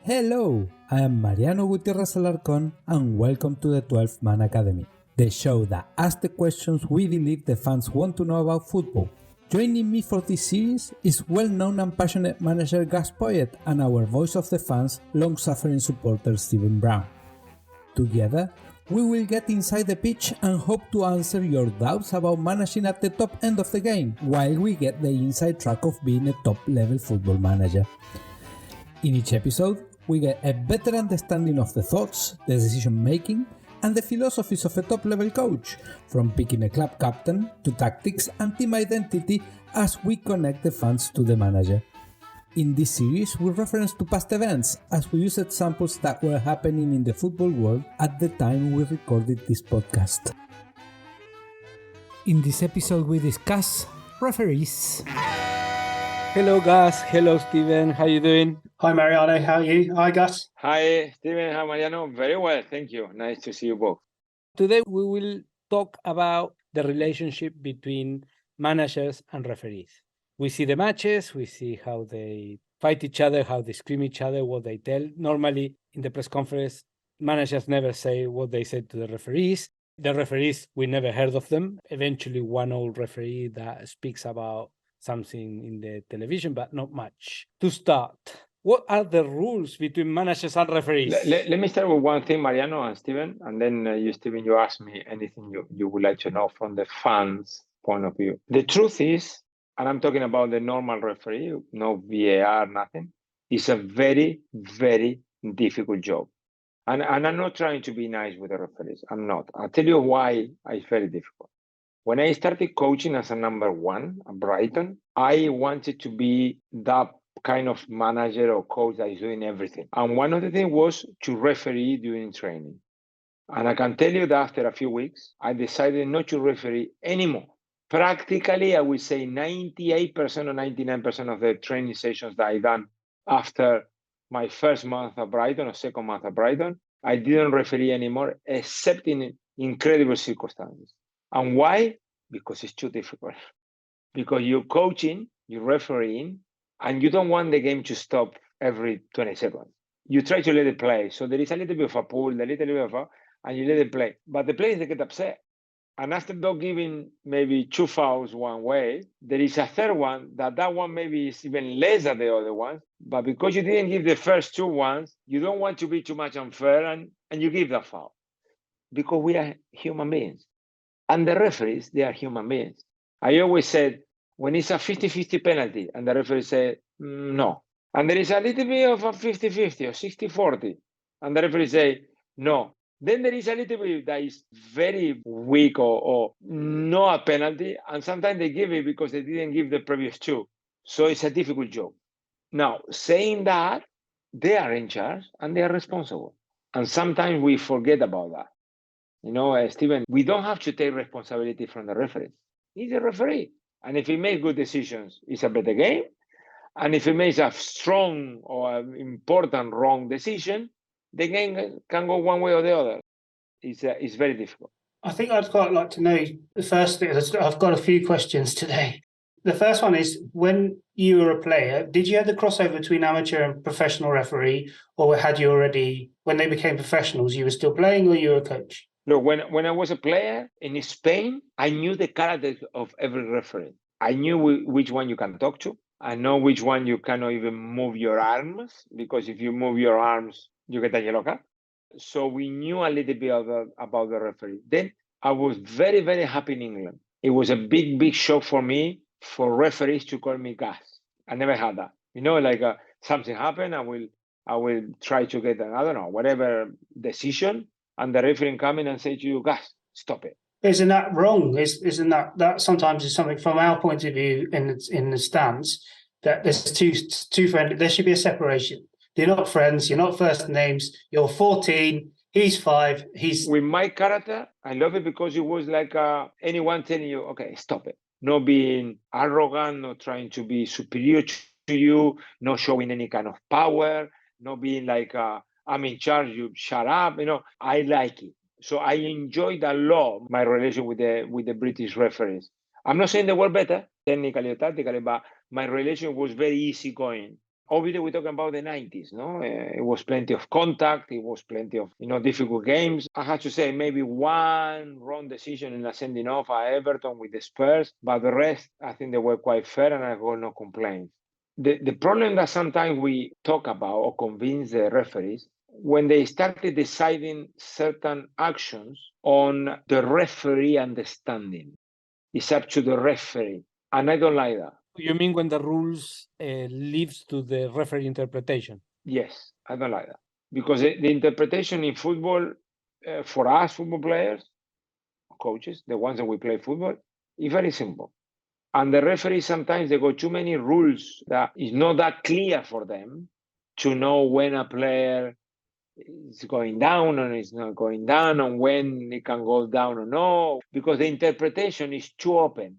Hello, I am Mariano Gutierrez Alarcón and welcome to the 12th Man Academy, the show that asks the questions we believe the fans want to know about football. Joining me for this series is well-known and passionate manager Gus Poyet and our voice of the fans, long-suffering supporter Stephen Brown. Together, we will get inside the pitch and hope to answer your doubts about managing at the top end of the game, while we get the inside track of being a top-level football manager. In each episode, we get a better understanding of the thoughts, the decision-making, and the philosophies of a top-level coach, from picking a club captain to tactics and team identity as we connect the fans to the manager. In this series, we reference to past events as we use examples that were happening in the football world at the time we recorded this podcast. In this episode, we discuss referees. Hello, Gus. Hello, Steven. How are you doing? Hi, Mariano. How are you? Hi, Gus. Hi, Steven. Hi, Mariano. Very well. Thank you. Nice to see you both. Today, we will talk about the relationship between managers and referees. We see the matches, we see how they fight each other, how they scream each other, what they tell. Normally, in the press conference, managers never say what they said to the referees. The referees, we never heard of them. Eventually, one old referee that speaks about something in the television, but not much. To start, what are the rules between managers and referees? Let me start with one thing, Mariano and Steven, and then Steven, you ask me anything you would like to know from the fans' point of view. The truth is, and I'm talking about the normal referee, no VAR, nothing, it's a very, very difficult job. And I'm not trying to be nice with the referees. I'm not. I'll tell you why it's very difficult. When I started coaching as a number one at Brighton, I wanted to be that kind of manager or coach that is doing everything. And one of the things was to referee during training. And I can tell you that after a few weeks, I decided not to referee anymore. Practically, I would say 98% or 99% of the training sessions that I done after my first month at Brighton or second month at Brighton, I didn't referee anymore, except in incredible circumstances. And why? Because it's too difficult. Because you're coaching, you're refereeing, and you don't want the game to stop every 20 seconds. You try to let it play. So there is a little bit of a pull, a little bit of a, and you let it play. But the players, they get upset. And after not giving maybe 2 fouls one way, there is a third one that one maybe is even less than the other ones. But because you didn't give the first 2 ones, you don't want to be too much unfair and you give that foul. Because we are human beings. And the referees, they are human beings. I always said, when it's a 50-50 penalty, and the referee said, no. And there is a little bit of a 50-50 or 60-40, and the referee say, no. Then there is a little bit that is very weak or no a penalty, and sometimes they give it because they didn't give the previous 2. So it's a difficult job. Now, saying that, they are in charge and they are responsible. And sometimes we forget about that. You know, Steven, we don't have to take responsibility from the referee. He's a referee. And if he makes good decisions, it's a better game. And if he makes a strong or important wrong decision, the game can go one way or the other. It's very difficult. I think I'd quite like to know the first thing. I've got a few questions today. The first one is, when you were a player, did you have the crossover between amateur and professional referee, or had you already, when they became professionals, you were still playing or you were a coach? Look, when I was a player in Spain, I knew the character of every referee. I knew which one you can talk to. I know which one you cannot even move your arms, because if you move your arms, you get a yellow card. So we knew a little bit about the referee. Then I was very, very happy in England. It was a big, big shock for me for referees to call me Gus. I never had that. You know, like something happened, I will try to get whatever decision, and the referee come in and say to you, Gus, stop it. Isn't that wrong? Isn't that sometimes is something from our point of view in the stands, that there's two friendly, there should be a separation. You're not friends, you're not first names, you're 14, he's 5, he's... With my character, I love it because it was like anyone telling you, okay, stop it. Not being arrogant, not trying to be superior to you, not showing any kind of power, not being like, I'm in charge, you shut up. You know, I like it. So I enjoyed a lot my relation with the British referees. I'm not saying they were better, technically or tactically, but my relation was very easygoing. Obviously, we're talking about the 90s, no? It was plenty of contact. It was plenty of, difficult games. I have to say maybe one wrong decision in a sending off at Everton with the Spurs, but the rest, I think they were quite fair and I got no complaints. The problem that sometimes we talk about or convince the referees, when they started deciding certain actions on the referee understanding, it's up to the referee. And I don't like that. You mean when the rules leaves to the referee interpretation? Yes, I don't like that. Because the interpretation in football, for us football players, coaches, the ones that we play football, is very simple. And the referees, sometimes they got too many rules that is not that clear for them to know when a player is going down and is not going down, and when it can go down or no, because the interpretation is too open.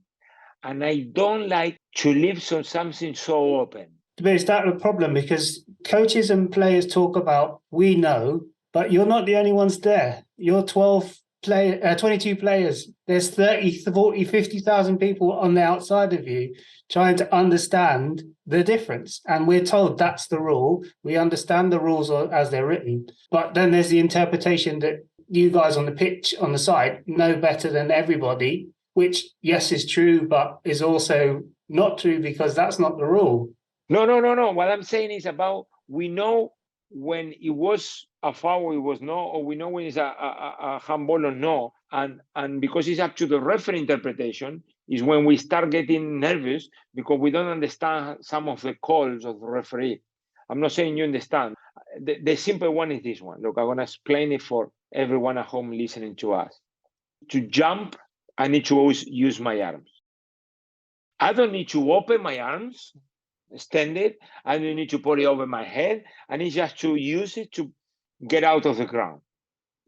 And I don't like to leave something so open. But is that a problem? Because coaches and players talk about, we know, but you're not the only ones there. You're 22 players. There's 30, 40, 50,000 people on the outside of you trying to understand the difference. And we're told that's the rule. We understand the rules as they're written. But then there's the interpretation that you guys on the pitch, on the side, know better than everybody, which, yes, is true, but is also not true because that's not the rule. No. What I'm saying is about, we know when it was a foul, it was no, or we know when it's a handball or no. And because it's up to the referee interpretation, is when we start getting nervous because we don't understand some of the calls of the referee. I'm not saying you understand. The simple one is this one. Look, I'm going to explain it for everyone at home listening to us. To jump, I need to always use my arms. I don't need to open my arms, extend it. I don't need to put it over my head. I need just to use it to get out of the ground.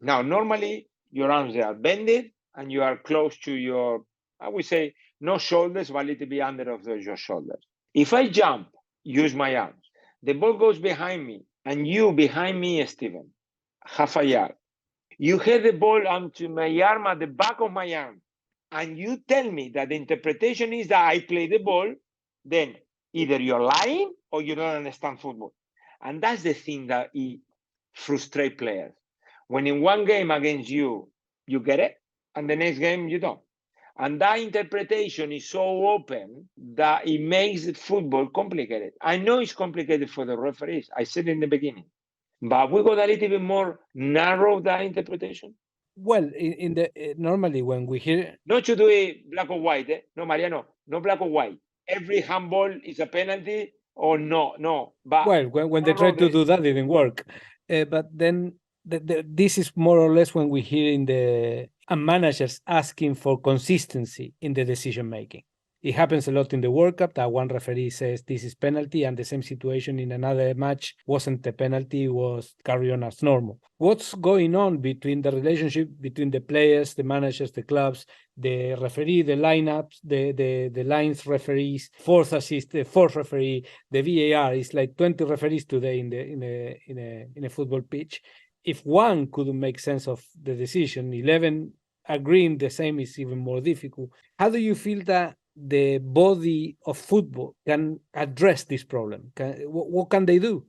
Now, normally, your arms are bended and you are close to your, I would say, no shoulders, but a little bit under of your shoulders. If I jump, use my arms, the ball goes behind me, and you behind me, Steven, half a yard. You hit the ball onto my arm, at the back of my arm, and you tell me that the interpretation is that I play the ball, then either you're lying or you don't understand football. And that's the thing that frustrates players. When in one game against you, you get it, and the next game you don't. And that interpretation is so open that it makes football complicated. I know it's complicated for the referees. I said in the beginning. But we got a little bit more narrow that interpretation. Well, in the normally when we hear, not to do it black or white, no, Mariano, no black or white. Every handball is a penalty or no. But well, when they tried to do that, it didn't work. But then this is more or less when we hear in the managers asking for consistency in the decision making. It happens a lot in the World Cup that one referee says this is penalty, and the same situation in another match wasn't a penalty, was carry on as normal. What's going on between the relationship between the players, the managers, the clubs, the referee, the lineups, the lines referees, fourth assist, the fourth referee, the VAR? It's like 20 referees today in a football pitch. If one couldn't make sense of the decision, 11 agreeing the same is even more difficult. How do you feel that the body of football can address this problem? What can they do?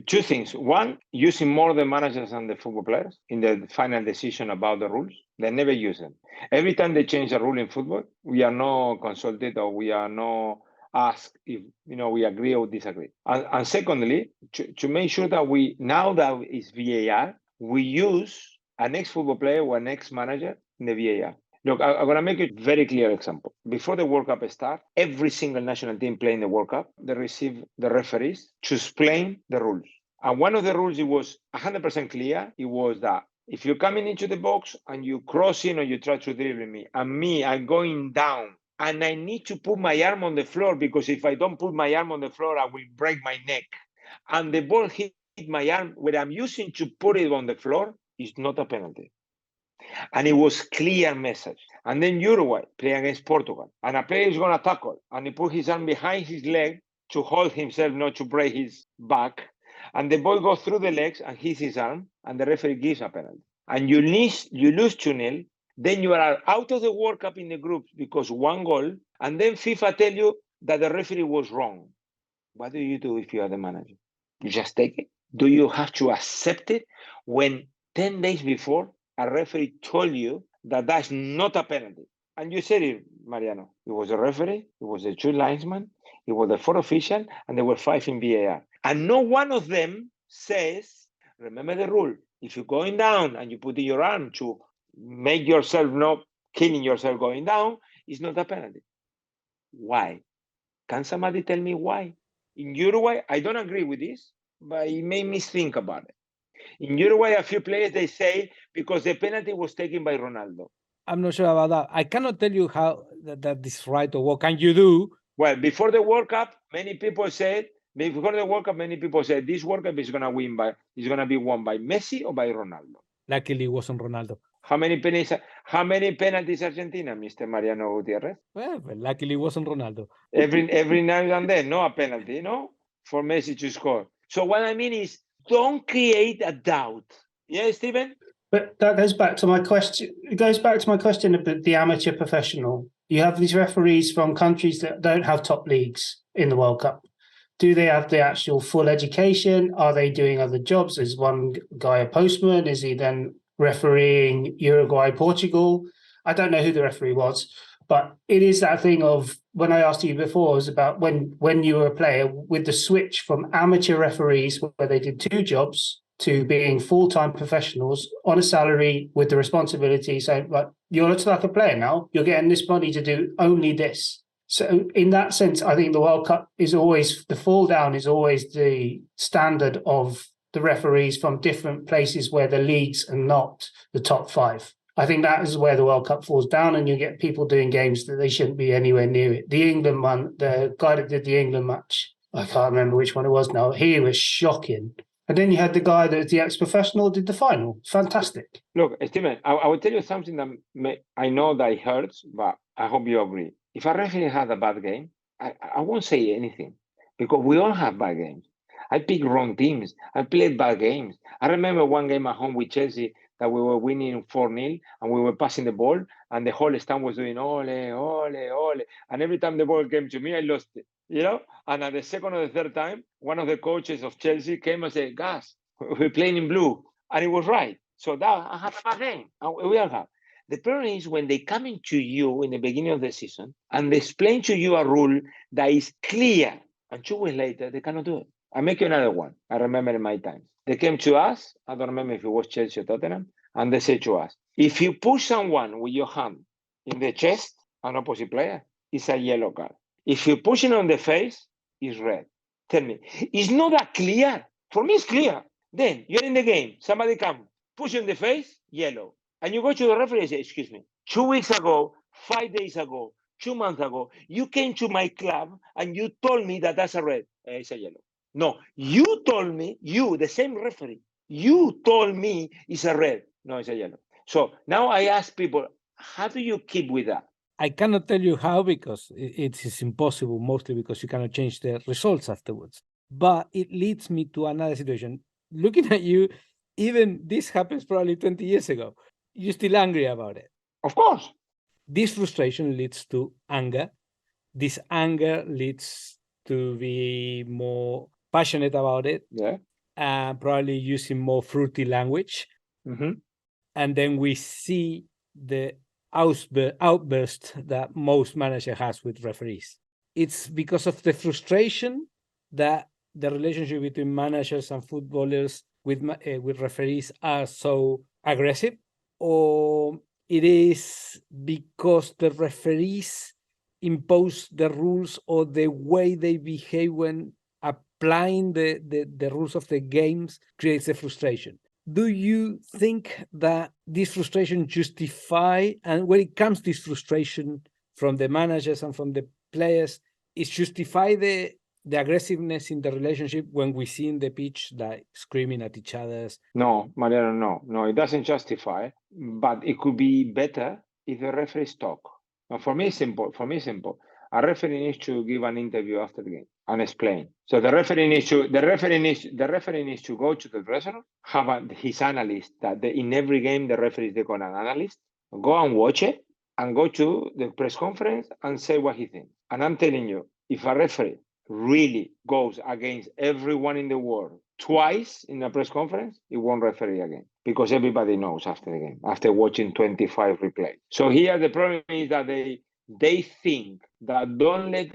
Two things. One, using more the managers and the football players in the final decision about the rules. They never use them. Every time they change a rule in football, we are not consulted or we are not asked if we agree or disagree. And secondly, to make sure that now that it's VAR, we use an ex-football player or an ex-manager in the VAR. Look, I'm going to make a very clear example. Before the World Cup starts, every single national team playing the World Cup, they receive the referees to explain the rules. And one of the rules, it was 100% clear. It was that if you're coming into the box and you cross in or you try to dribble me, I'm going down, and I need to put my arm on the floor, because if I don't put my arm on the floor, I will break my neck. And the ball hit my arm, where I'm using to put it on the floor, is not a penalty. And it was clear message. And then Uruguay playing against Portugal, and a player is going to tackle, and he put his arm behind his leg to hold himself, not to break his back. And the ball goes through the legs and hits his arm, and the referee gives a penalty. And you lose 2-0, then you are out of the World Cup in the groups because one goal, and then FIFA tell you that the referee was wrong. What do you do if you are the manager? You just take it? Do you have to accept it when 10 days before a referee told you that that's not a penalty? And you said it, Mariano. It was a referee, it was the 2 linesmen, it was the 4 official, and there were 5 in VAR. And no one of them says, remember the rule, if you're going down and you put in your arm to make yourself not killing yourself going down, it's not a penalty. Why? Can somebody tell me why? In Uruguay, I don't agree with this, but it made me think about it. In Uruguay, a few players, they say, because the penalty was taken by Ronaldo. I'm not sure about that. I cannot tell you how that is right or what can you do. Well, before the World Cup, many people said this World Cup is gonna be won by Messi or by Ronaldo. Luckily, it wasn't Ronaldo. How many penalties Argentina, Mr. Mariano Gutierrez? Well, luckily, it wasn't Ronaldo. Every now and then, no, a penalty, no, for Messi to score. So what I mean is, don't create a doubt. Yeah, Steven? But that goes back to my question. It goes back to my question about the amateur professional. You have these referees from countries that don't have top leagues in the World Cup. Do they have the actual full education? Are they doing other jobs? Is one guy a postman? Is he then refereeing Uruguay, Portugal? I don't know who the referee was, but it is that thing of, when I asked you before, was about when you were a player, with the switch from amateur referees where they did 2 jobs to being full-time professionals on a salary with the responsibility. So, like, you're not like a player now. You're getting this money to do only this. So in that sense, I think the World Cup is always, the fall down is always the standard of the referees from different places where the leagues are not the top 5. I think that is where the World Cup falls down, and you get people doing games that they shouldn't be anywhere near it. The England one, the guy that did the England match, I can't remember which one it was now. He was shocking. And then you had the guy that was the ex-professional, did the final. Fantastic. Look, Steven, I will tell you something that I know that it hurts, but I hope you agree. If a referee had a bad game, I won't say anything, because we all have bad games. I picked wrong teams. I played bad games. I remember one game at home with Chelsea that we were winning 4-0 and we were passing the ball and the whole stand was doing ole, ole, ole. And every time the ball came to me, I lost it. You know, and at the second or the third time, one of the coaches of Chelsea came and said, "Guys, we're playing in blue," and it was right. So that I had a bad game, and we all have. The problem is when they come into you in the beginning of the season and they explain to you a rule that is clear, and 2 weeks later they cannot do it. I make you another one. I remember in my times. They came to us. I don't remember if it was Chelsea or Tottenham, and they said to us, "If you push someone with your hand in the chest, an opposite player, it's a yellow card. If you push it on the face, it's red." Tell me, it's not that clear? For me, it's clear. Then you're in the game, somebody come, push you in the face, yellow. And you go to the referee and say, "Excuse me, 2 weeks ago, 5 days ago, 2 months ago, you came to my club and you told me that that's a red." It's a yellow. No, you told me, you, the same referee, you told me it's a red. No, it's a yellow. So now I ask people, how do you keep with that? I cannot tell you how, because it is impossible, mostly because you cannot change the results afterwards. But it leads me to another situation. Looking at you, even this happens probably 20 years ago. You're still angry about it. Of course. This frustration leads to anger. This anger leads to be more passionate about it. Yeah. And probably using more fruity language. Mm-hmm. And then we see the outburst that most manager has with referees. It's because of the frustration that the relationship between managers and footballers with referees are so aggressive, or it is because the referees impose the rules or the way they behave when applying the rules of the games creates a frustration. Do you think that this frustration justify, and when it comes to this frustration from the managers and from the players, is justify the aggressiveness in the relationship when we see in the pitch like screaming at each other? No, Mariano, no, it doesn't justify, but it could be better if the referees talk. Now, for me, it's simple. A referee needs to give an interview after the game and explain. So the referee needs to go to the dressing room, have his analyst. In every game the referee is got an analyst. Go and watch it, and go to the press conference and say what he thinks. And I'm telling you, if a referee really goes against everyone in the world twice in a press conference, he won't referee again, because everybody knows after the game, after watching 25 replays. So here the problem is that they think that don't let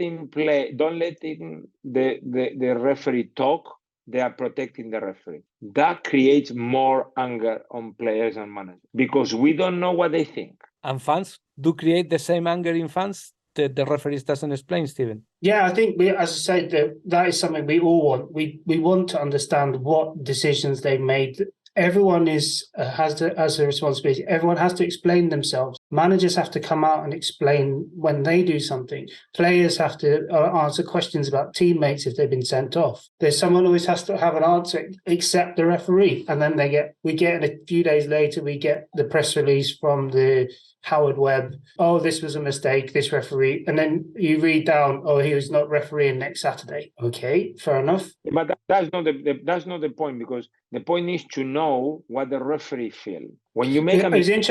the referee talk, they are protecting the referee. That creates more anger on players and managers because we don't know what they think. And fans do create the same anger in fans that the referees doesn't explain, Steven. Yeah, I think as I said, that is something we all want. We want to understand what decisions they made. Everyone has a responsibility. Everyone has to explain themselves. Managers have to come out and explain when they do something. Players have to answer questions about teammates if they've been sent off. There's someone who always has to have an answer except the referee. And then we get a few days later, we get the press release from the Howard Webb. Oh, this was a mistake, this referee. And then you read down, oh, he was not refereeing next Saturday. Okay, fair enough. But that's not the point, because the point is to know what the referee feels. When you make a mistake,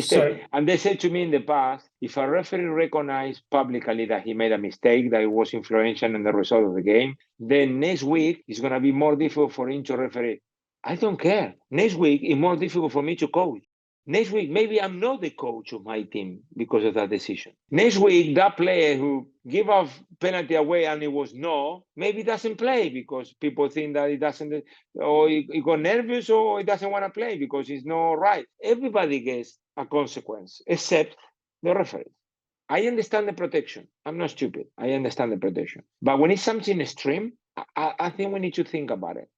Sorry. And they said to me in the past, if a referee recognized publicly that he made a mistake, that it was influential in the result of the game, then next week it's going to be more difficult for him to referee. I don't care. Next week it's more difficult for me to coach. Next week, maybe I'm not the coach of my team because of that decision. Next week, that player who gave a penalty away and it was no, maybe doesn't play because people think that he doesn't, or he got nervous, or he doesn't want to play because he's not right. Everybody gets a consequence except the referee. I understand the protection. I'm not stupid. I understand the protection. But when it's something extreme, I think we need to think about it,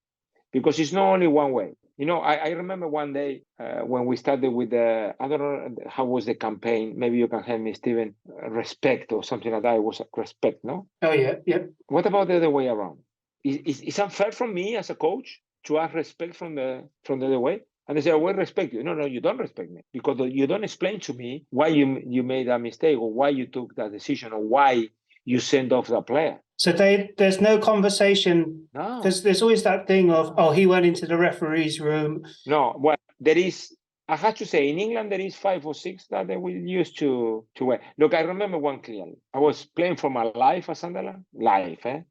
because it's not only one way. You know, I remember one day when we started with I don't know how was the campaign. Maybe you can help me, Steven. Respect or something like that. It was respect, no? Oh yeah. What about the other way around? Is unfair from me as a coach to ask respect from the other way? And they say, "We respect you." No, you don't respect me, because you don't explain to me why you made that mistake, or why you took that decision, or why you sent off that player. So there's no conversation. No. There's always that thing of, oh, he went into the referee's room. No, well, there is. I have to say, in England, there is 5 or 6 that they will use to wear. Look, I remember one clearly. I was playing for my life at Sunderland. It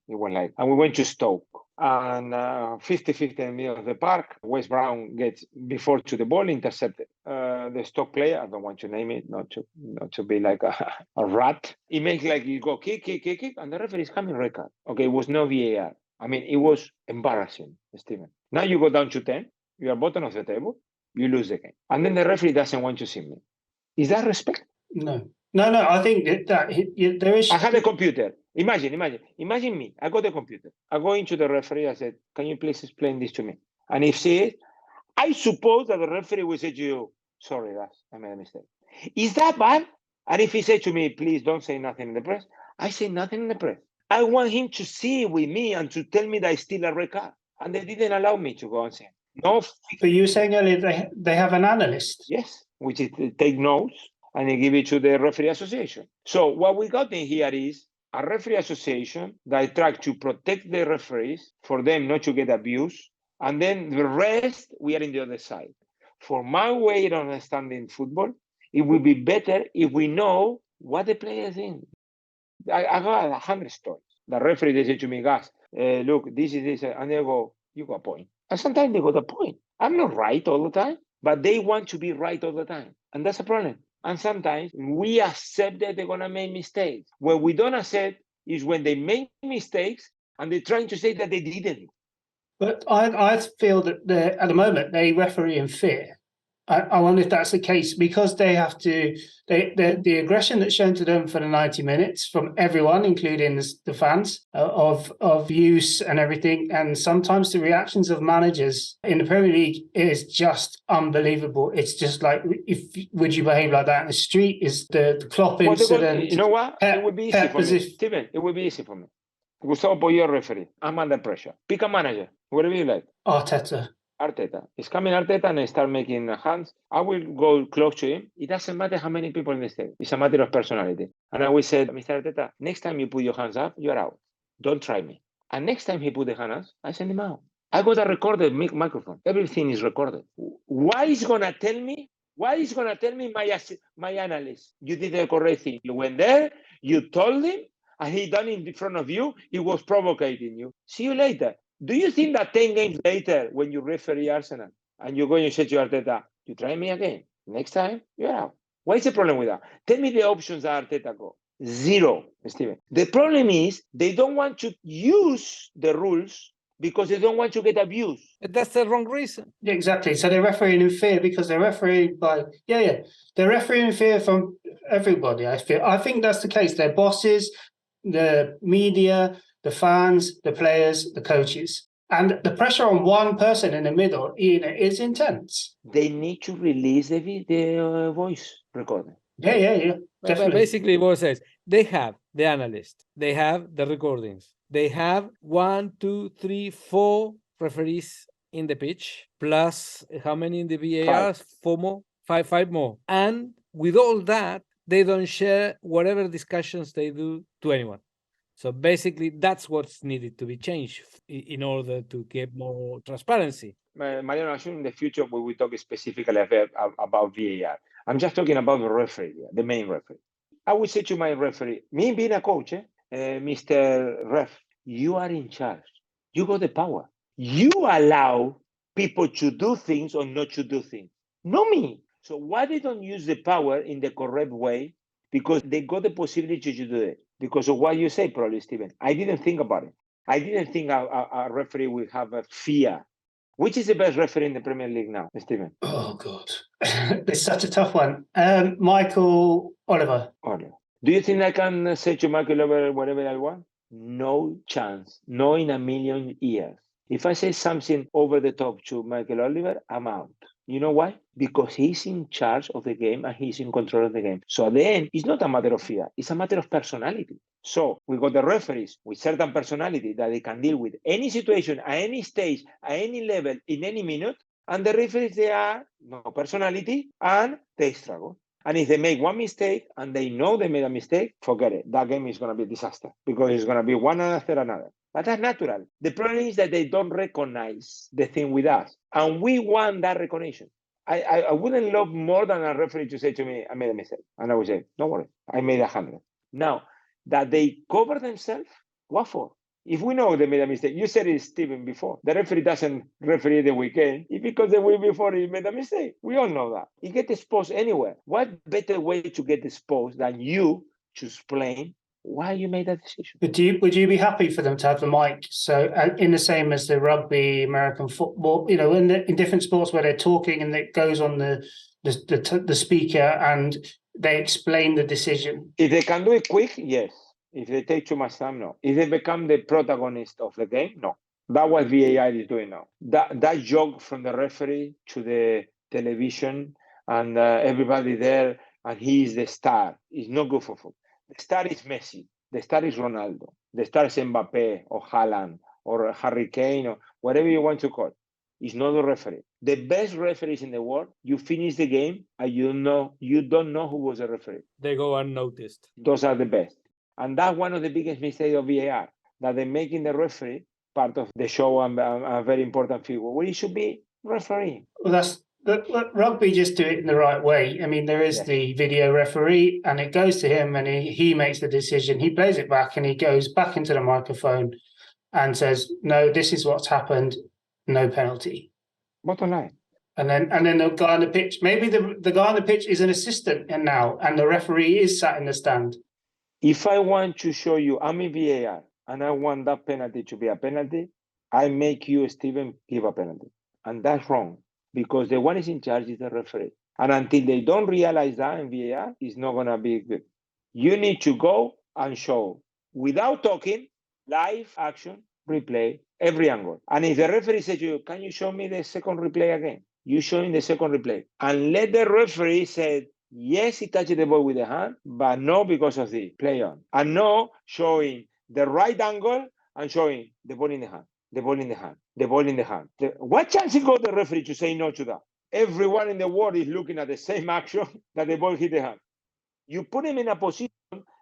was like, and we went to Stoke. And 50-50 in the middle of the park, West Brown gets before to the ball, intercepted. The Stoke player, I don't want to name it, not to be like a rat. He makes like you go kick, and the referee is coming red card. Okay, it was no VAR. I mean, it was embarrassing, Steven. Now you go down to 10, you are bottom of the table, you lose the game. And then the referee doesn't want to see me. Is that respect? No. I think that there is. I have a computer. Imagine me. I got the computer. I go into the referee. I said, "Can you please explain this to me?" And if she is, I suppose that the referee will say to you, "Sorry, I made a mistake." Is that bad? And if he said to me, "Please don't say nothing in the press," I say nothing in the press. I want him to see with me and to tell me that it's still a red card. And they didn't allow me to go and say no. But you were saying earlier they have an analyst. Yes, which is take notes and they give it to the referee association. So what we got in here is a referee association that tries to protect the referees for them not to get abused. And then the rest, we are in the other side. For my way of understanding football, it would be better if we know what the players think. I got 100 stories. The referee, they say to me, guys, look, this is this. And they go, you got a point. And sometimes they got a point. I'm not right all the time, but they want to be right all the time. And that's a problem. And sometimes we accept that they're going to make mistakes. What we don't accept is when they make mistakes and they're trying to say that they didn't. But I feel that at the moment they referee in fear. I wonder if that's the case, because they have to. The aggression that's shown to them for the 90 minutes from everyone, including the fans, of use and everything, and sometimes the reactions of managers in the Premier League is just unbelievable. It's just like, would you behave like that in the street? Is the Klopp incident? You know what? It would be easy for me, Steven. It would be easy for me. Gustavo Poyet, referee. I'm under pressure. Pick a manager. Whatever you like. Arteta. It's coming Arteta and I start making hands. I will go close to him. It doesn't matter how many people in the stadium. It's a matter of personality. And I will say, Mr. Arteta, next time you put your hands up, you're out. Don't try me. And next time he put the hands, I send him out. I got a recorded microphone. Everything is recorded. Why is gonna tell me my analyst? You did the correct thing. You went there, you told him, and he done it in front of you, he was provoking you. See you later. Do you think that 10 games later, when you referee Arsenal, and you go and you say to Arteta, you try me again, next time, you're out. What is the problem with that? Tell me the options that Arteta got. Zero, Steven. The problem is they don't want to use the rules because they don't want to get abused. That's the wrong reason. Yeah, exactly. So they're refereeing in fear because they're refereeing by they're refereeing in fear from everybody. I think that's the case. Their bosses, the media, the fans, the players, the coaches, and the pressure on one person in the middle, is intense. They need to release the voice recording. Yeah. Definitely. Basically, what it says, they have the analyst, they have the recordings, they have 1, 2, 3, 4 referees in the pitch, plus how many in the VAR? 4 more, five more. And with all that, they don't share whatever discussions they do to anyone. So basically, that's what's needed to be changed in order to get more transparency. Mariano, I assume in the future we will talk specifically about VAR. I'm just talking about the referee, the main referee. I would say to my referee, me being a coach, Mr. Ref, you are in charge. You got the power. You allow people to do things or not to do things. Not me. So why they don't use the power in the correct way? Because they got the possibility to do it. Because of what you say, probably, Steven. I didn't think about it. I didn't think a referee would have a fear. Which is the best referee in the Premier League now, Steven? Oh, God. It's such a tough one. Michael Oliver. Do you think I can say to Michael Oliver whatever I want? No chance. No in a million years. If I say something over the top to Michael Oliver, I'm out. You know why? Because he's in charge of the game and he's in control of the game. So at the end, it's not a matter of fear. It's a matter of personality. So we got the referees with certain personality that they can deal with any situation, at any stage, at any level, in any minute. And the referees, they are no personality and they struggle. And if they make one mistake and they know they made a mistake, forget it. That game is going to be a disaster because it's going to be one after another. But that's natural. The problem is that they don't recognize the thing with us. And we want that recognition. I wouldn't love more than a referee to say to me, I made a mistake. And I would say, don't worry, I made 100. Now, that they cover themselves, what for? If we know they made a mistake, you said it, Steven, before. The referee doesn't referee the weekend. It's because the week before he made a mistake. We all know that. He gets exposed anywhere. What better way to get exposed than you to explain why you made that decision? Would you be happy for them to have the mic? So in the same as the rugby, American football, in different sports where they're talking and it goes on the speaker and they explain the decision. If they can do it quick, yes. If they take too much time, no. If they become the protagonist of the game, no. That's what VAR is doing now. That jog from the referee to the television and everybody there, and he is the star, is not good for football. The star is Messi. The star is Ronaldo. The star is Mbappe or Haaland or Harry Kane or whatever you want to call it. It's not the referee. The best referees in the world, you finish the game and you don't know who was the referee. They go unnoticed. Those are the best. And that's one of the biggest mistakes of VAR, that they're making the referee part of the show and a very important figure, where he should be refereeing. Well, rugby just do it in the right way. I mean, there is the video referee and it goes to him and he makes the decision. He plays it back and he goes back into the microphone and says, no, this is what's happened. No penalty. Bottom line. And then the guy on the pitch, maybe the guy on the pitch is an assistant and the referee is sat in the stand. If I want to show you I'm in VAR and I want that penalty to be a penalty, I make you, Steven, give a penalty. And that's wrong because the one is in charge is the referee. And until they don't realize that in VAR, it's not going to be good. You need to go and show without talking, live action, replay, every angle. And if the referee says to you, can you show me the second replay again? You show him the second replay. And let the referee say, yes, he touched the ball with the hand, but no because of the play on. And no showing the right angle and showing the ball in the hand, the ball in the hand, the ball in the hand. What chance has got the referee to say no to that? Everyone in the world is looking at the same action that the ball hit the hand. You put him in a position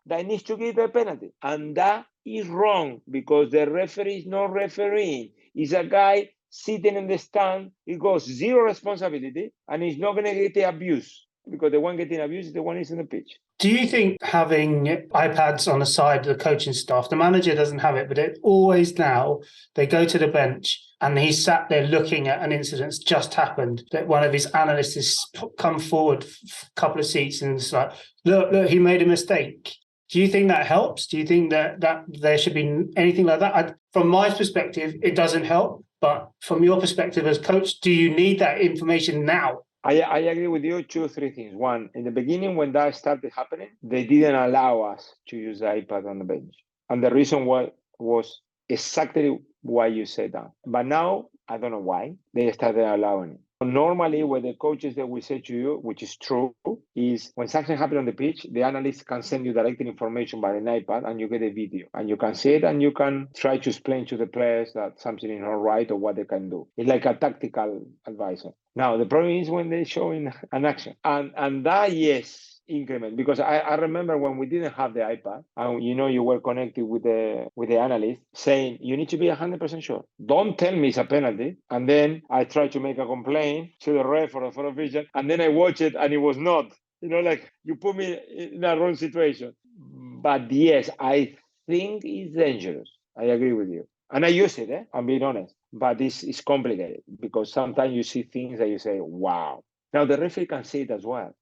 that needs to give a penalty. And that is wrong because the referee is not refereeing. He's a guy sitting in the stand. He goes zero responsibility and he's not going to get the abuse. because the one getting abused is the one is in the pitch. Do you think having iPads on the side of the coaching staff, the manager doesn't have it, but it always now, they go to the bench and he's sat there looking at an incident that's just happened, that one of his analysts has come forward a couple of seats and it's like, look, he made a mistake. Do you think that helps? Do you think that there should be anything like that? From my perspective, it doesn't help. But from your perspective as coach, do you need that information now? I agree with you. 2 or 3 things. One, in the beginning, when that started happening, they didn't allow us to use the iPad on the bench. And the reason was exactly why you said that. But now, I don't know why, they started allowing it. Normally, what the coaches that we say to you, which is true, is when something happens on the pitch, the analyst can send you direct information by an iPad and you get a video. And you can see it and you can try to explain to the players that something is not right or what they can do. It's like a tactical advisor. Now, the problem is when they show in an action. And that, yes, increment, because I remember when we didn't have the iPad and you were connected with the analyst saying you need to be 100% sure. Don't tell me it's a penalty, and then I try to make a complaint to the ref or the official, and then I watch it and it was not. Like you put me in a wrong situation. But yes, I think it's dangerous. I agree with you, and I use it. I'm being honest, but it's complicated because sometimes you see things that you say, "Wow." Now the referee can see it as well.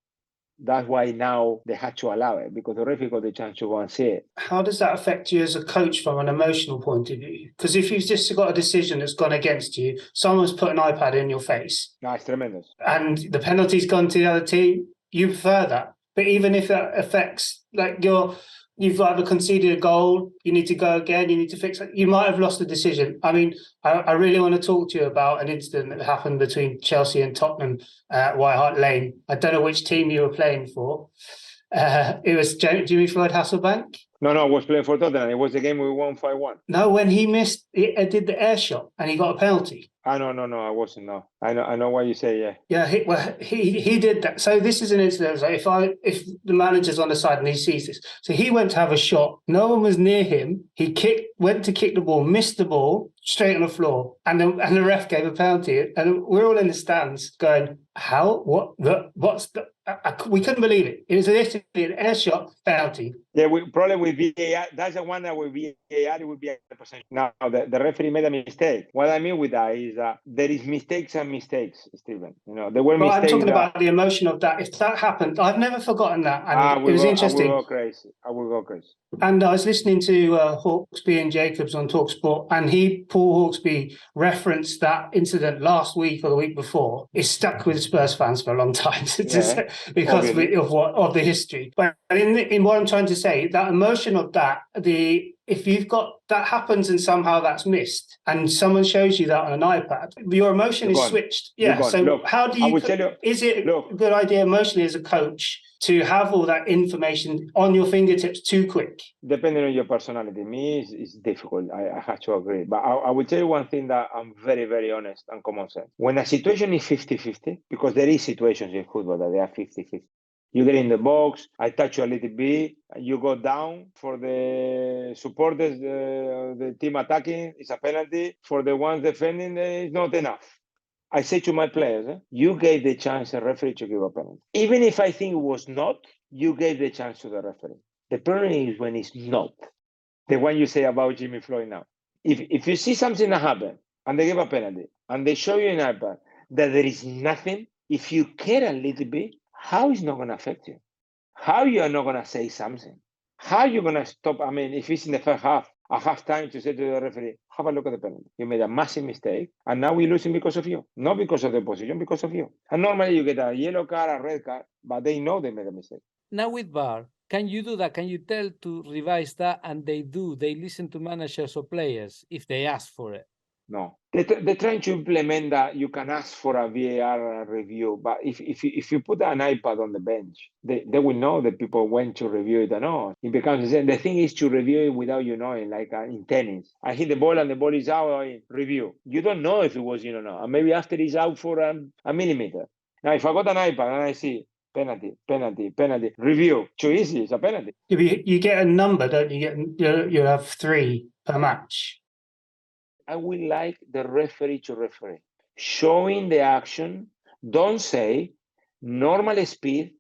That's why now they had to allow it, because the referee got the chance to go and see it. How does that affect you as a coach from an emotional point of view? Because if you've just got a decision that's gone against you, someone's put an iPad in your face. No, it's tremendous. And the penalty's gone to the other team, you prefer that. But even if that affects, like you've either conceded a goal, you need to go again, you need to fix it, you might have lost the decision. I mean, I really want to talk to you about an incident that happened between Chelsea and Tottenham at White Hart Lane. I don't know which team you were playing for. It was Jimmy Floyd Hasselbank. No, I was playing for Tottenham. It was the game we won 5-1. No, when he did the air shot and he got a penalty. No, I wasn't. No, I know what you say. Yeah. Yeah, he did that. So this is an incident. Like if the manager's on the side and he sees this, so he went to have a shot. No one was near him. He went to kick the ball, missed the ball straight on the floor, and the ref gave a penalty. And we're all in the stands going, "How? What's the?" We couldn't believe it. It was literally an air shot penalty. Yeah, probably with VAR. That's the one that with VAR it would be 100%. Now the referee made a mistake. What I mean with that is that there is mistakes and mistakes, Stephen. There were mistakes. I'm talking about the emotion of that. If that happened, I've never forgotten that, and it was interesting. I will go crazy. And I was listening to Hawksby and Jacobs on TalkSport, and Paul Hawksby referenced that incident last week or the week before. It's stuck with Spurs fans for a long time because of the history. But in what I'm trying to say, that emotion of that, if you've got that happens and somehow that's missed, and someone shows you that on an iPad, your emotion is switched. Yeah. So look, how do you? Is it a good idea emotionally as a coach to have all that information on your fingertips too quick? Depending on your personality. Me, it's difficult. I have to agree. But I will tell you one thing that I'm very, very honest and common sense. When a situation is 50-50, because there is situations in football that they are 50-50. You get in the box, I touch you a little bit, you go down. For the supporters, the team attacking, it's a penalty. For the ones defending, it's not enough. I say to my players, you gave the chance the referee to give a penalty. Even if I think it was not, you gave the chance to the referee. The problem is when it's not. The one you say about Jimmy Floyd now. If you see something that happened and they give a penalty and they show you in iPad that there is nothing, if you care a little bit, how is not going to affect you? How you are not going to say something? How are you going to stop? I mean, if it's in the first half, I have time to say to the referee, have a look at the penalty. You made a massive mistake, and now we're losing because of you. Not because of the opposition, because of you. And normally you get a yellow card, a red card, but they know they made a mistake. Now with VAR, can you do that? Can you tell to revise that? And they listen to managers or players if they ask for it? No. They're trying to implement that you can ask for a VAR review, but if you put an iPad on the bench, they will know that people went to review it or not. It becomes the thing is to review it without you knowing, like in tennis. I hit the ball and the ball is out, review. You don't know if it was in or not, and maybe after it's out for a millimeter. Now, if I got an iPad and I see penalty, review, too easy, it's a penalty. You get a number, don't you? You have 3 per match. I would like the referee to referee, showing the action. Don't say normal speed,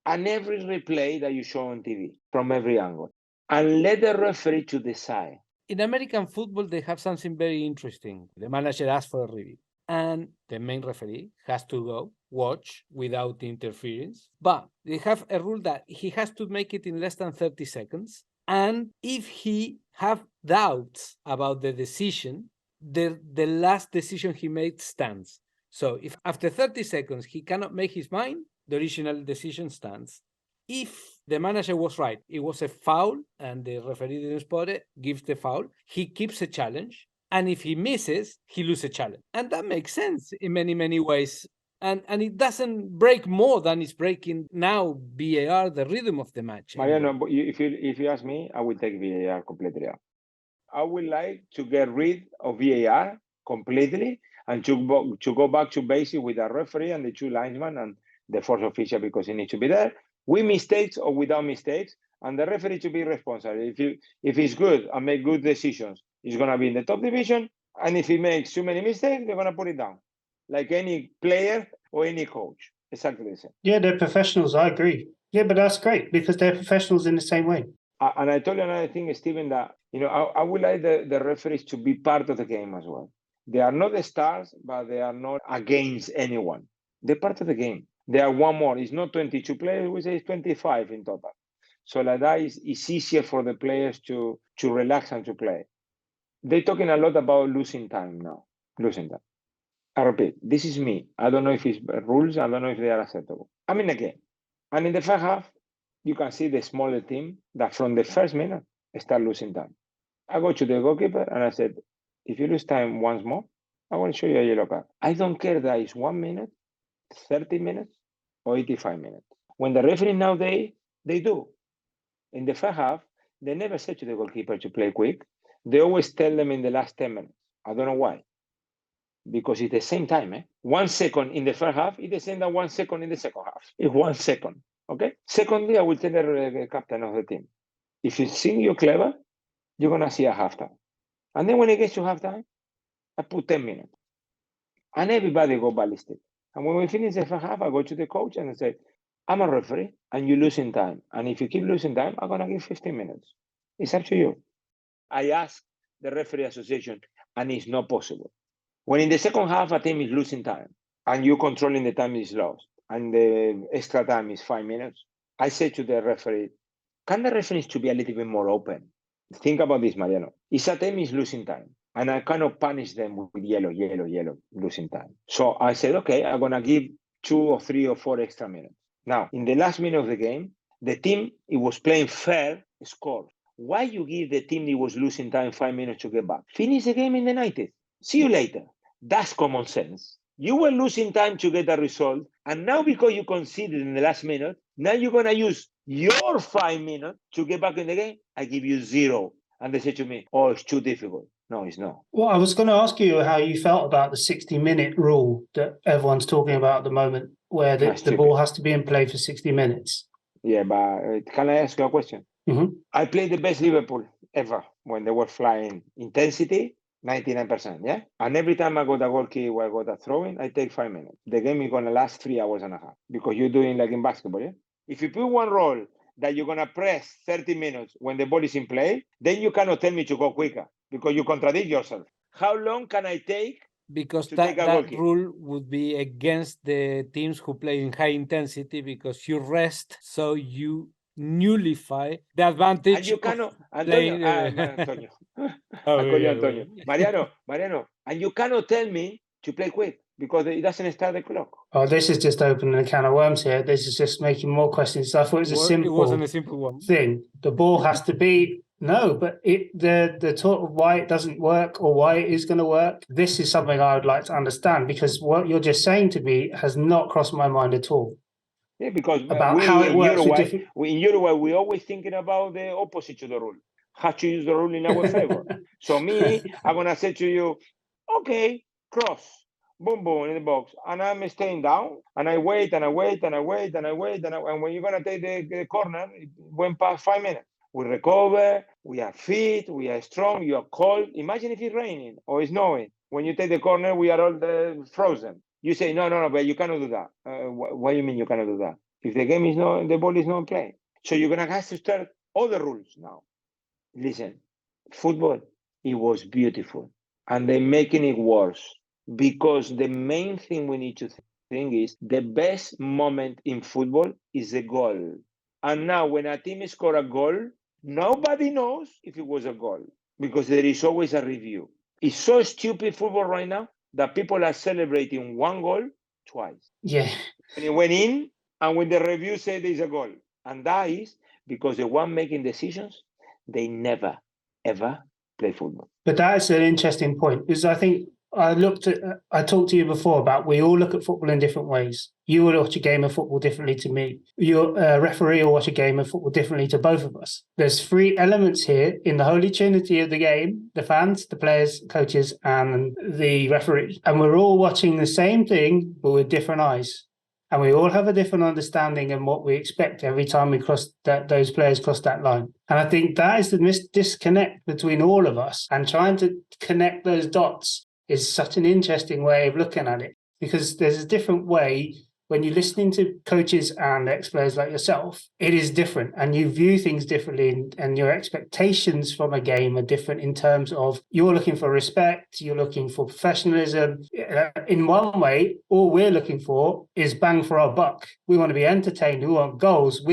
and every replay that you show on TV from every angle, and let the referee to decide. In American football, they have something very interesting. The manager asks for a review, and the main referee has to go watch without interference. But they have a rule that he has to make it in less than 30 seconds. And if he have doubts about the decision, the last decision he made stands. So if after 30 seconds he cannot make his mind, the original decision stands. If the manager was right, it was a foul and the referee didn't spot it, gives the foul, he keeps a challenge. And if he misses, he loses a challenge. And that makes sense in many, many ways. And it doesn't break more than it's breaking now VAR, the rhythm of the match. Mariano, Anyway. if you ask me, I will take VAR completely out. I would like to get rid of VAR completely and to go back to basic with the referee and the two linesmen and the fourth official, because he needs to be there with mistakes or without mistakes, and the referee to be responsible. If he's good and make good decisions, he's going to be in the top division, and if he makes too many mistakes, they're going to put it down, like any player or any coach. Exactly the same. Yeah, they're professionals. I agree. Yeah, but that's great because they're professionals in the same way. And I told you another thing, Stephen, that I would like the referees to be part of the game as well. They are not the stars, but they are not against anyone. They're part of the game. They are one more. It's not 22 players, we say it's 25 in total. So like that is easier for the players to relax and to play. They're talking a lot about losing time now. Losing time. I repeat, this is me. I don't know if it's rules. I don't know if they are acceptable. I'm in a game. And in the first half, you can see the smaller team that from the first minute start losing time. I go to the goalkeeper and I said, if you lose time once more, I want to show you a yellow card. I don't care that it's 1 minute, 30 minutes, or 85 minutes. When the referee nowadays, they do. In the first half, they never say to the goalkeeper to play quick. They always tell them in the last 10 minutes. I don't know why. Because it's the same time. 1 second in the first half is the same as 1 second in the second half. It's 1 second. Okay? Secondly, I will tell the captain of the team, if you think you're clever, you're going to see a halftime. And then when it gets to halftime, I put 10 minutes. And everybody go ballistic. And when we finish the first half, I go to the coach and I say, I'm a referee and you're losing time. And if you keep losing time, I'm going to give 15 minutes. It's up to you. I asked the referee association and it's not possible. When in the second half, a team is losing time and you controlling the time is lost and the extra time is 5 minutes, I say to the referee, can the referees to be a little bit more open? Think about this, Mariano. If a team is losing time and I cannot punish them with yellow, losing time. So I said, okay, I'm going to give 2 or 3 or 4 extra minutes. Now, in the last minute of the game, the team, it was playing fair, score. Why you give the team that was losing time 5 minutes to get back? Finish the game in the 90th. See you later. That's common sense. You were losing time to get a result, and now because you conceded in the last minute, now you're going to use your 5 minutes to get back in the game. I give you 0. And they say to me, oh, it's too difficult. No, it's not. Well, I was going to ask you how you felt about the 60-minute rule that everyone's talking about at the moment, where the ball has to be in play for 60 minutes. Yeah, but can I ask you a question? Mm-hmm. I played the best Liverpool ever when they were flying intensity, 99%, yeah? And every time I got a goal kick or I got a throw-in, I take 5 minutes. The game is going to last 3 hours and a half because you're doing like in basketball, yeah? If you put one rule that you're going to press 30 minutes when the ball is in play, then you cannot tell me to go quicker because you contradict yourself. How long can I take? Because that rule would be against the teams who play in high intensity because you rest, so you nullify the advantage. And you cannot, Antonio. Antonio. I call you Antonio. Mariano, and you cannot tell me to play quick because it doesn't start the clock. Oh, this is just opening a can of worms here. This is just making more questions. I thought it was It wasn't a simple one thing. The ball has to be but the talk of why it doesn't work or why it is going to work. This is something I would like to understand because what you're just saying to me has not crossed my mind at all. Yeah, because about how it works in Uruguay, we're always thinking about the opposite to the rule. How to use the rule in our favor. So I'm going to say to you, okay, cross, boom, boom, in the box. And I'm staying down, and I wait, and when you're going to take the corner, it went past 5 minutes. We recover, we are fit, we are strong, you are cold. Imagine if it's raining or it's snowing. When you take the corner, we are all frozen. You say, no, but you cannot do that. What do you mean you cannot do that? If the ball is not playing. So you're going to have to start all the rules now. Listen, football, it was beautiful. And they're making it worse. Because the main thing we need to think is the best moment in football is a goal. And now when a team score a goal, nobody knows if it was a goal. Because there is always a review. It's so stupid football right now that people are celebrating one goal twice. Yeah. When it went in, and when the review said there's a goal. And that is because the one making decisions, they never, ever play football. But that's an interesting point, because I think I talked to you before about we all look at football in different ways. You will watch a game of football differently to me. Your referee will watch a game of football differently to both of us. There's three elements here in the holy trinity of the game: the fans, the players, coaches, and the referee. And we're all watching the same thing, but with different eyes. And we all have a different understanding of what we expect every time we those players cross that line. And I think that is the disconnect between all of us, and trying to connect those dots is such an interesting way of looking at it, because there's a different way. When you're listening to coaches and ex-players like yourself, it is different, and you view things differently, and your expectations from a game are different in terms of you're looking for respect, you're looking for professionalism. In one way, all we're looking for is bang for our buck. We want to be entertained, we want goals,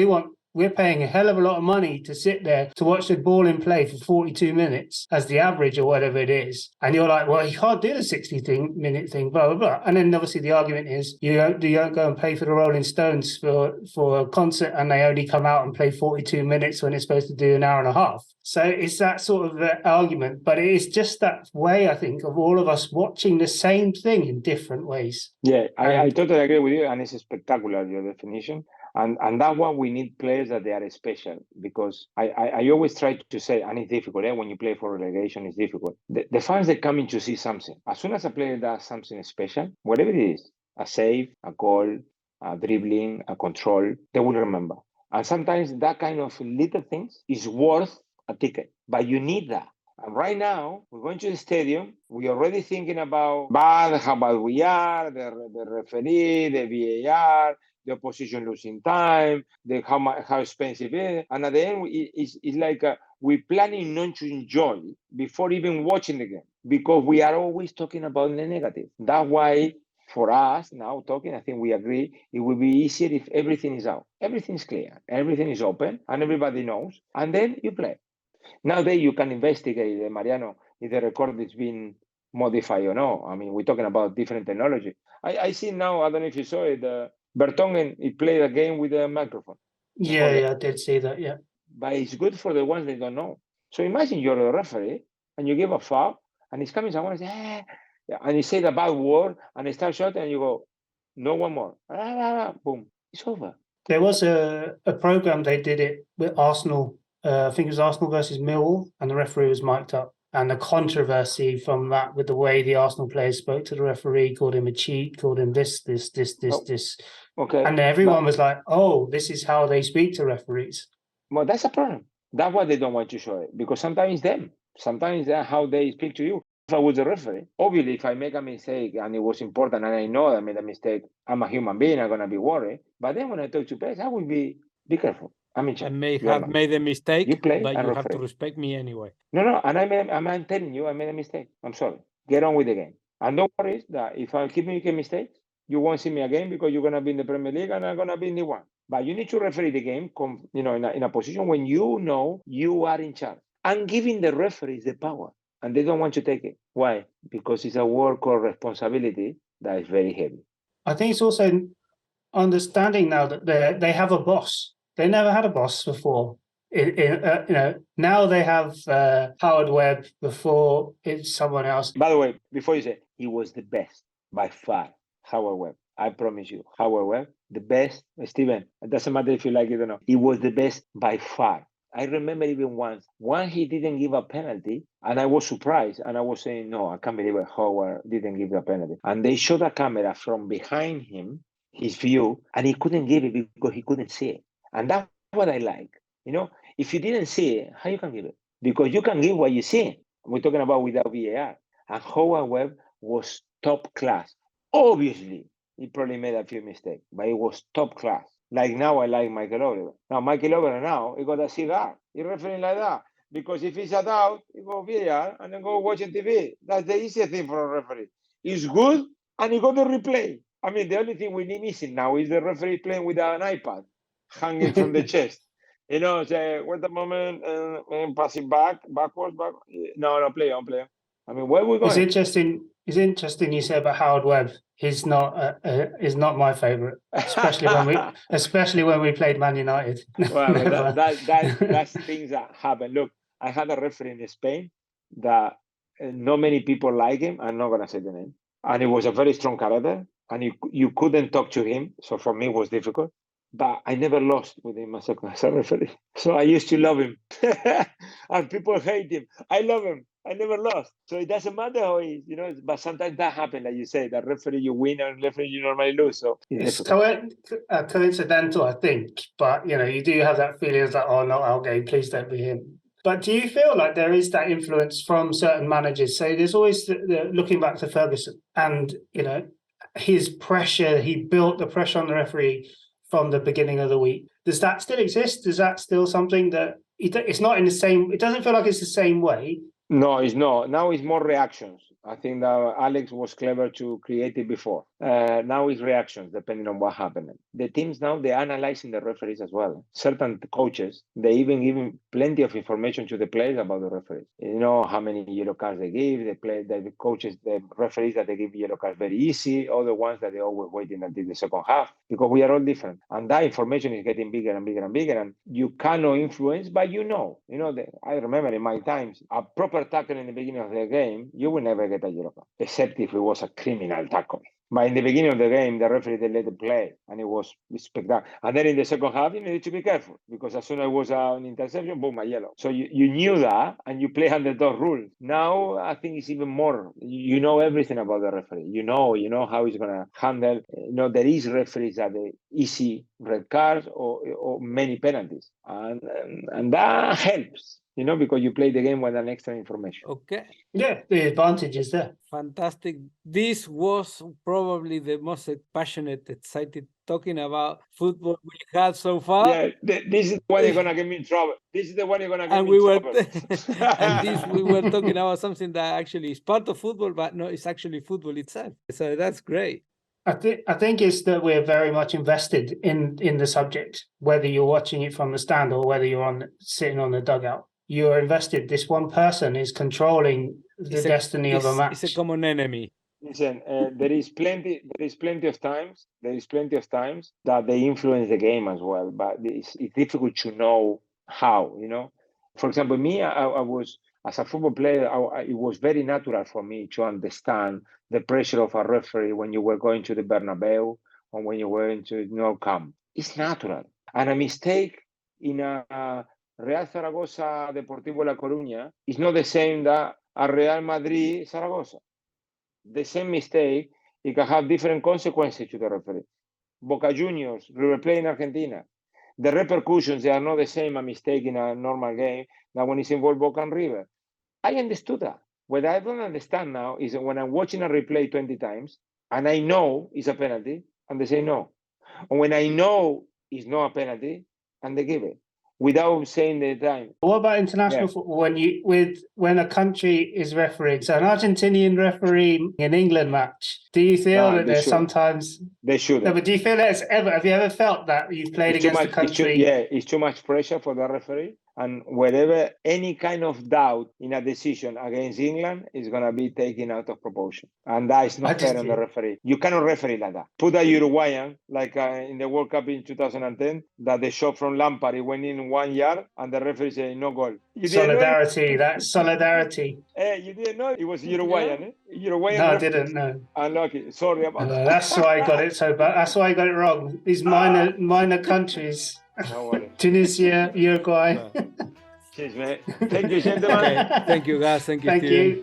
we're paying a hell of a lot of money to sit there to watch the ball in play for 42 minutes as the average or whatever it is. And you're like, well, you can't do the 60-minute thing, blah, blah, blah. And then obviously the argument is you don't go and pay for the Rolling Stones for a concert, and they only come out and play 42 minutes when it's supposed to do an hour and a half. So it's that sort of argument, but it is just that way, I think, of all of us watching the same thing in different ways. Yeah, I totally agree with you, and it's spectacular, your definition. And that's why we need players that they are special, because I always try to say, and it's difficult, when you play for relegation, it's difficult. The fans, they come in to see something. As soon as a player does something special, whatever it is, a save, a goal, a dribbling, a control, they will remember. And sometimes that kind of little things is worth a ticket, but you need that. And right now, we're going to the stadium. We're already thinking about how bad we are, the referee, the VAR, the opposition losing time, how expensive it is. And at the end, it's like we're planning not to enjoy before even watching the game, because we are always talking about the negative. That's why, for us now talking, I think we agree, it will be easier if everything is out. Everything's clear, everything is open, and everybody knows. And then you play. Nowadays, you can investigate, Mariano, if the record is being modified or no. I mean, we're talking about different technology. I see now, I don't know if you saw it, Bertongen, he played a game with a microphone. Yeah, I did see that, yeah. But it's good for the ones that don't know. So imagine you're the referee, and you give a foul, and he's coming someone and say, and he say the bad word, and he starts shouting, and you go, no, one more. Boom, it's over. There was a program, they did it with Arsenal. I think it was Arsenal versus Millwall, and the referee was mic'd up. And the controversy from that, with the way the Arsenal players spoke to the referee, called him a cheat, called him this. Okay. And everyone was like, oh, this is how they speak to referees. Well, that's a problem. That's why they don't want to show it, because sometimes it's them. Sometimes that's how they speak to you. If I was a referee, obviously, if I make a mistake and it was important and I know I made a mistake, I'm a human being, I'm going to be worried. But then when I talk to players, I will be careful. I may have made a mistake, but you have to respect me anyway. No, and I'm telling you, I made a mistake. I'm sorry. Get on with the game. And don't worry that if I keep making mistakes, you won't see me again, because you're going to be in the Premier League and I'm going to be in the one. But you need to referee the game, in a position when you know you are in charge. And giving the referees the power. And they don't want to take it. Why? Because it's a work or responsibility that is very heavy. I think it's also understanding now that they have a boss. They never had a boss before. Now they have Howard Webb. Before it's someone else. By the way, before you say, he was the best by far, Howard Webb. I promise you, Howard Webb, the best. Steven, it doesn't matter if you like it or not. He was the best by far. I remember even once he didn't give a penalty, and I was surprised, and I was saying, no, I can't believe it. Howard didn't give a penalty. And they showed a camera from behind him, his view, and he couldn't give it because he couldn't see it. And that's what I like. If you didn't see it, how you can give it? Because you can give what you see. We're talking about without VAR. And Howard Webb was top class. Obviously, he probably made a few mistakes, but it was top class. Like now, I like Michael Oliver. Now, Michael Oliver now, he got a cigar. He refereeing like that. Because if he's a doubt, he go VAR and then go watching TV. That's the easiest thing for a referee. He's good and he got the replay. I mean, the only thing we need missing now is the referee playing with an iPad hanging from the chest. You know, say, wait a moment, and pass it backwards. No, play on. I mean, where are we going? It's interesting you said about Howard Webb. He's not my favourite, especially when we played Man United. Well, that's things that happen. Look, I had a referee in Spain that not many people like him. I'm not gonna say the name, and he was a very strong character, and you couldn't talk to him. So for me, it was difficult. But I never lost with him as a referee. So I used to love him. And people hate him. I love him. I never lost. So it doesn't matter how he is, you know, but sometimes that happens, like you say, that referee you win and referee you normally lose. So it's coincidental, I think. But, you know, you do have that feeling of like, oh, not our game, please don't be him. But do you feel like there is that influence from certain managers? So there's always looking back to Ferguson and, you know, his pressure, he built the pressure on the referee from the beginning of the week. Does that still exist? Is that still something that it's not in the same, it doesn't feel like it's the same way? No, it's not. Now it's more reactions. I think that Alex was clever to create it before. Now it's reactions depending on what happened. The teams now, they're analyzing the referees as well. Certain coaches, they even give plenty of information to the players about the referees. You know how many yellow cards they give, the coaches, the referees that they give yellow cards very easy, other ones that they're always waiting until the second half, because we are all different. And that information is getting bigger and bigger and bigger, and you cannot influence, but you know, I remember in my times, a proper tackle in the beginning of the game, you will never get a yellow card, except if it was a criminal tackle. But in the beginning of the game, the referee, they let it play, and it was spectacular. And then in the second half, you needed to be careful, because as soon as it was an interception, boom, a yellow. So you knew that, and you play under those rules. Now, I think it's even more. You know everything about the referee. You know how he's going to handle. There is referees that they easy red cards or many penalties. And that helps. Because you play the game with an extra information. Okay. Yeah, the advantage is there. Fantastic. This was probably the most passionate, excited talking about football we had so far. Yeah, this is the one you're going to get me in trouble. This is the one you're going to get me in trouble. And we were talking about something that actually is part of football, but no, it's actually football itself. So that's great. I think it's that we're very much invested in the subject, whether you're watching it from the stand or whether you're sitting on the dugout. You're invested. This one person is controlling the destiny of a match. It's a common enemy. Listen, there is plenty of times that they influence the game as well, but it's difficult to know how. For example, me, I was, as a football player, it was very natural for me to understand the pressure of a referee when you were going to the Bernabeu or when you were into Nou Camp. It's natural, and a mistake in a Real Zaragoza Deportivo La Coruña is not the same that a Real Madrid Zaragoza. The same mistake, it can have different consequences to the referee. Boca Juniors, River Plate in Argentina. The repercussions, they are not the same a mistake in a normal game than when it's involved Boca and River. I understood that. What I don't understand now is when I'm watching a replay 20 times and I know it's a penalty and they say no. Or when I know it's not a penalty and they give it, without saying the time. What about international football? When a country is refereeing, so an Argentinian referee in England match, do you feel that there's sometimes they shouldn't? No, but do you feel that have you ever felt that you've played against the country? It's too much pressure for the referee, and wherever any kind of doubt in a decision against England is going to be taken out of proportion, and that is not fair on the referee. You cannot referee like that. Put a Uruguayan like in the World Cup in 2010, that the shot from Lampard, it went in 1 yard, and the referee said no goal. Solidarity, that's solidarity. You didn't know it was Uruguayan, yeah. Uruguayan. No, referee. I didn't know. Unlucky. Sorry about that. That's why I got it so bad. That's why I got it wrong. These minor countries. No worries. Tunisia, Uruguay. Cheers, mate. Thank you, gentlemen. Okay. Thank you, guys. Thank you.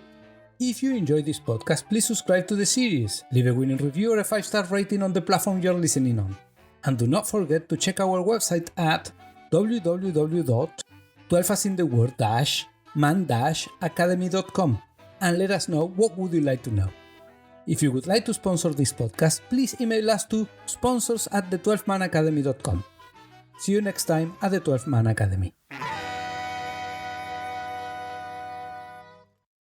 If you enjoyed this podcast, please subscribe to the series, leave a winning review or a 5-star rating on the platform you're listening on. And do not forget to check our website at www.12asintheword-man-academy.com and let us know what would you like to know. If you would like to sponsor this podcast, please email us to sponsors@the12manacademy.com. See you next time at the 12 Man Academy.